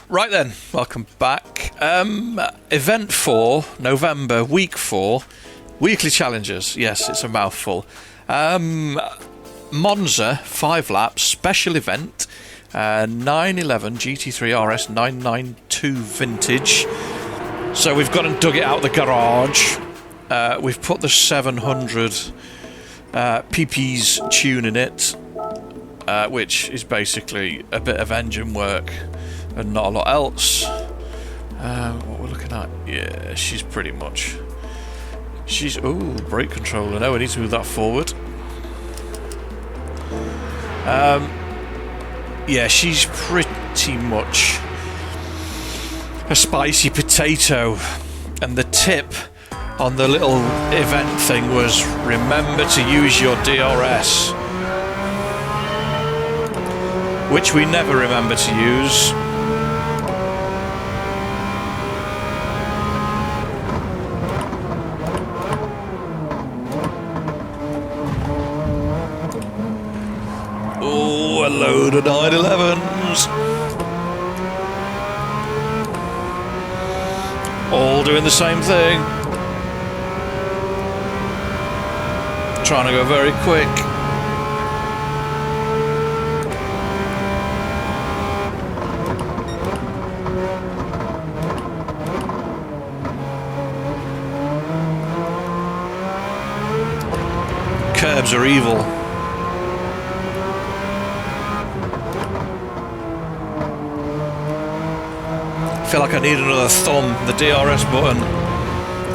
Right then, welcome back. Event 4, November, week 4, weekly challenges. Yes, it's a mouthful. Monza, 5 laps, special event, 911 GT3 RS 992 vintage. So we've gone and dug it out of the garage. We've put the 700 PP's tune in it, which is basically a bit of engine work and not a lot else. What we're looking at, yeah, she's pretty much... ooh, brake controller. No, we need to move that forward. Yeah, she's pretty much a spicy potato. And the tip on the little event thing was, remember to use your DRS. Which we never remember to use. Oh, a load of 911s. All doing the same thing. Trying to go very quick. Curbs are evil. I feel like I need another thumb. The DRS button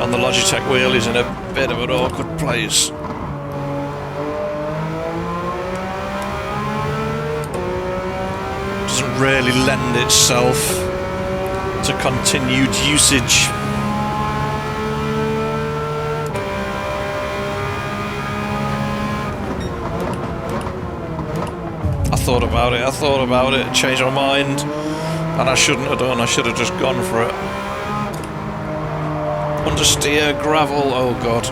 on the Logitech wheel is in a bit of an awkward place. Doesn't really lend itself to continued usage. I thought about it, changed my mind. And I shouldn't have done, I should have just gone for it. Understeer, gravel, oh god.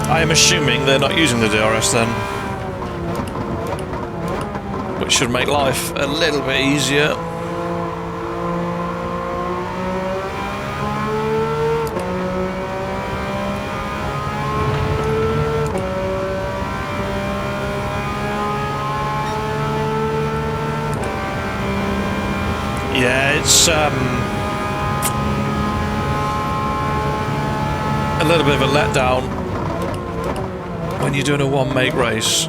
I am assuming they're not using the DRS then. Which should make life a little bit easier. Yeah, it's a little bit of a letdown when you're doing a one-make race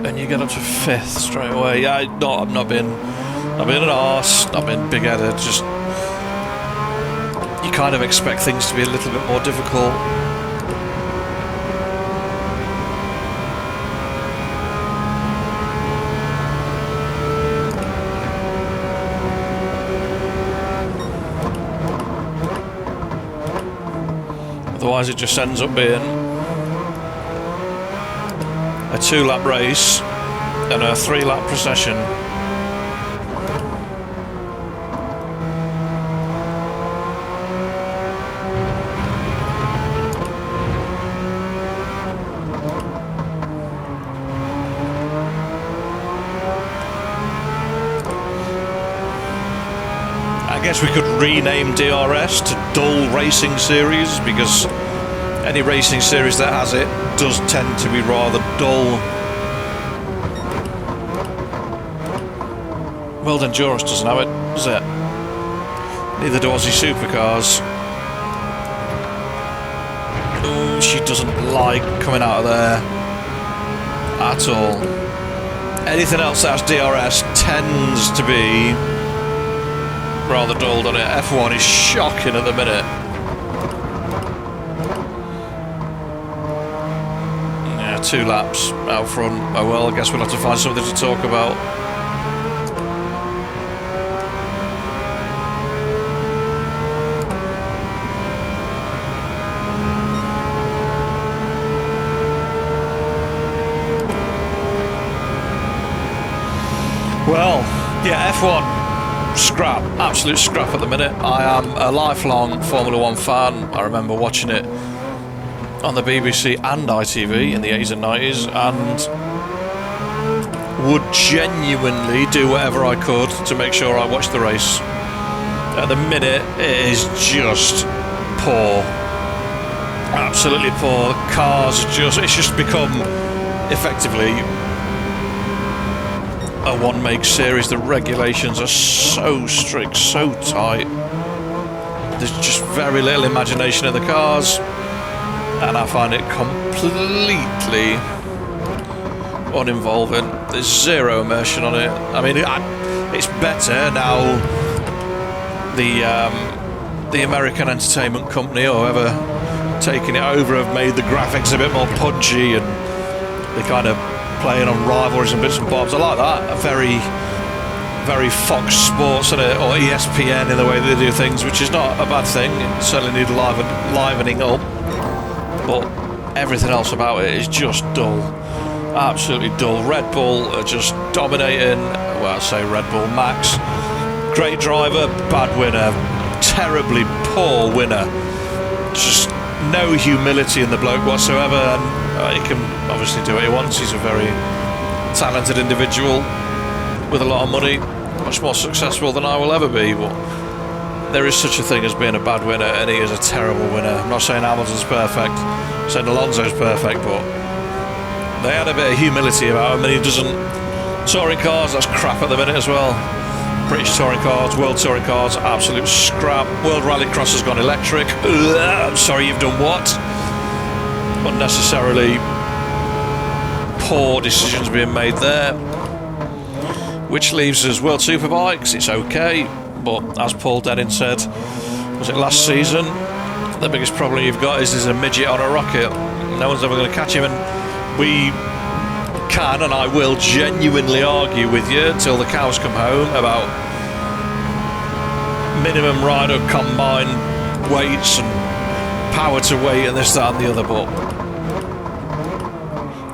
and you get up to 5th straight away. Yeah, I'm not being an arse, not being big-headed. Just you kind of expect things to be a little bit more difficult. Otherwise it just ends up being a 2-lap race and a 3-lap procession. I guess we could rename DRS to Dull Racing Series, because any racing series that has it does tend to be rather dull. World Endurance doesn't have it, does it? Neither do Aussie Supercars. Oh, she doesn't like coming out of there at all. Anything else that has DRS tends to be rather dull, doesn't it? F1 is shocking at the minute. Yeah, 2 laps out front. Oh well, I guess we'll have to find something to talk about. Well, yeah, F1. scrap, absolute scrap at the minute. I am a lifelong Formula 1 fan. I remember watching it on the BBC and ITV in the 80s and 90s, and would genuinely do whatever I could to make sure I watched the race. At the minute, it is just poor. Absolutely poor. The cars it's just become effectively a one-make series. The regulations are so strict, so tight. There's just very little imagination in the cars, and I find it completely uninvolving. There's zero immersion on it. I mean, it's better now. The American entertainment company, or whoever taking it over, have made the graphics a bit more punchy, and they kind of playing on rivalries and bits and bobs. I like that. A very, very Fox Sports and or ESPN in the way that they do things, which is not a bad thing. It certainly needs livening up, but everything else about it is just dull. Absolutely dull. Red Bull are just dominating. Well, I say Red Bull Max. Great driver, bad winner. Terribly poor winner. Just no humility in the bloke whatsoever. And he can obviously do what he wants. He's a very talented individual with a lot of money, much more successful than I will ever be. But there is such a thing as being a bad winner, and he is a terrible winner. I'm not saying Hamilton's perfect, I'm saying Alonso's perfect, but they had a bit of humility about him, and he doesn't. Touring cars, that's crap at the minute as well. British touring cars, world touring cars, absolute scrap. World Rallycross has gone electric. I'm sorry, you've done what? Unnecessarily poor decisions being made there. Which leaves us World Superbikes. It's okay, but as Paul Denning said, was it last season? The biggest problem you've got is there's a midget on a rocket. No one's ever going to catch him, and we can, and I will genuinely argue with you till the cows come home about minimum rider combined weights and power to weight and this, that and the other, but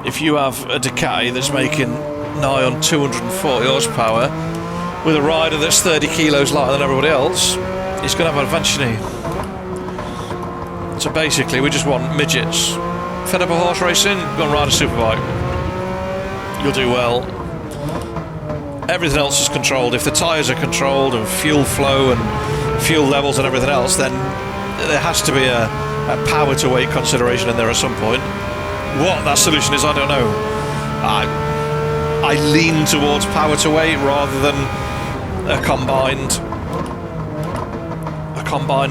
if you have a Ducati that's making nigh on 240 horsepower with a rider that's 30 kilos lighter than everybody else, he's going to have an advantage. So basically we just want midgets. Fed up of horse racing? Go and ride a superbike. You'll do well. Everything else is controlled. If the tyres are controlled and fuel flow and fuel levels and everything else, then there has to be a power to weight consideration in there at some point. What that solution is, I don't know. I lean towards power to weight rather than a combined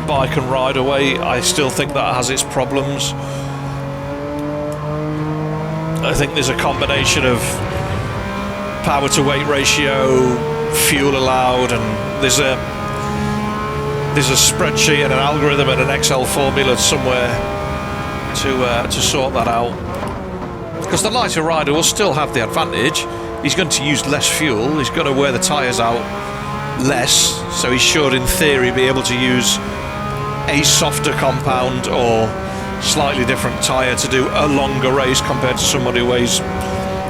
bike and rider weight. I still think that has its problems. I think there's a combination of power to weight ratio, fuel allowed, and there's a spreadsheet and an algorithm and an Excel formula somewhere to sort that out. Because the lighter rider will still have the advantage. He's going to use less fuel. He's going to wear the tyres out less, so he should, in theory, be able to use a softer compound or slightly different tyre to do a longer race compared to somebody who weighs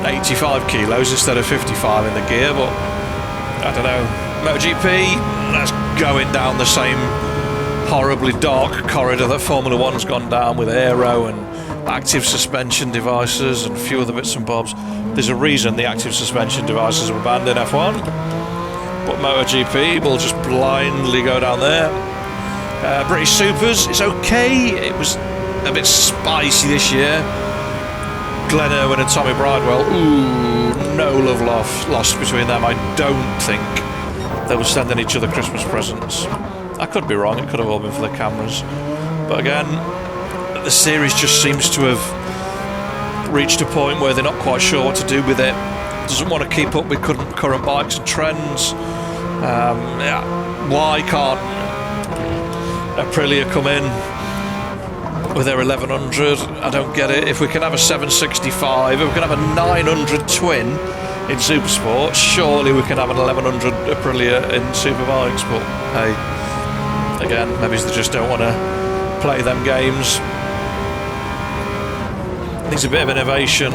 85 kilos instead of 55 in the gear. But I don't know, MotoGP, that's going down the same horribly dark corridor that Formula 1's gone down with aero and active suspension devices and a few other bits and bobs. There's a reason the active suspension devices were banned in F1, but MotoGP will just blindly go down there. British Supers, it's okay. It was a bit spicy this year. Glenn Irwin and Tommy Bridewell, no love lost between them. I don't think they were sending each other Christmas presents. I could be wrong, it could have all been for the cameras. But again, the series just seems to have reached a point where they're not quite sure what to do with it. Doesn't want to keep up with current bikes and trends. Why can't Aprilia come in with their 1100? I don't get it. If we can have a 765, if we can have a 900 twin in Supersport, surely we can have an 1100 Aprilia in Superbikes. But hey, again, maybe they just don't want to play them games. Needs a bit of innovation.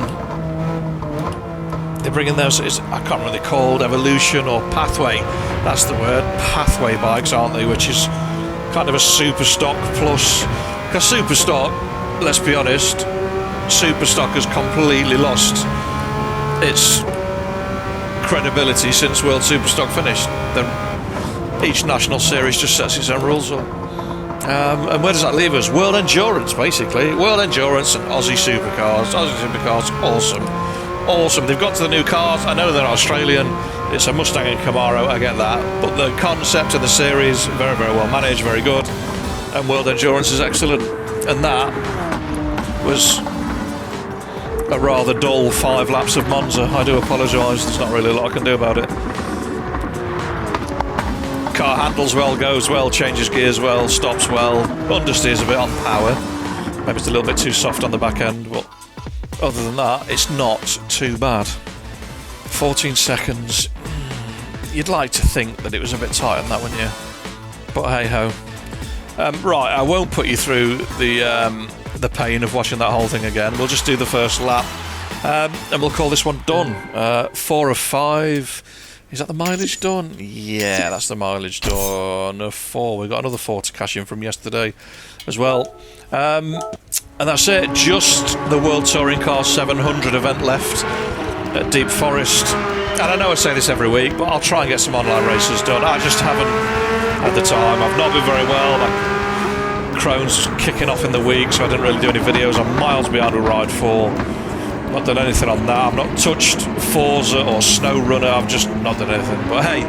They're bringing those, I can't remember what they're called, Evolution or Pathway, that's the word, Pathway bikes, aren't they, which is kind of a super stock plus, because super stock, let's be honest, super stock has completely lost its credibility since World Superstock finished. Each national series just sets its own rules up. And where does that leave us? World Endurance, basically. World Endurance and Aussie Supercars. Aussie Supercars, awesome. Awesome. They've got to the new cars. I know they're Australian. It's a Mustang and Camaro, I get that. But the concept of the series, very, very well managed, very good. And World Endurance is excellent. And that was a rather dull 5 laps of Monza. I do apologise. There's not really a lot I can do about it. Car handles well, goes well, changes gears well, stops well, understeers a bit on power. Maybe it's a little bit too soft on the back end, but other than that, it's not too bad. 14 seconds. You'd like to think that it was a bit tight on that one, yeah. But hey ho. Right, I won't put you through the pain of watching that whole thing again. We'll just do the first lap, and we'll call this one done. 4 of 5. Is that the mileage done? Yeah, that's the mileage done. 4. We've got another 4 to cash in from yesterday as well. And that's it. Just the World Touring Car 700 event left at Deep Forest. And I know I say this every week, but I'll try and get some online races done. I just haven't had the time. I've not been very well. My Crohn's kicking off in the week, so I didn't really do any videos. I'm miles behind with Ride 4. Not done anything on that. I've not touched Forza or Snow Runner. I've just not done anything. But hey,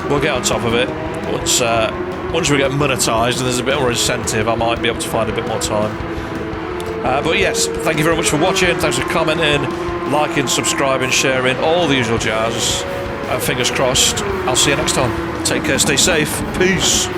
we'll get on top of it. Once we get monetised and there's a bit more incentive, I might be able to find a bit more time. But yes, thank you very much for watching. Thanks for commenting, liking, subscribing, sharing, all the usual jazz. And fingers crossed, I'll see you next time. Take care, stay safe. Peace.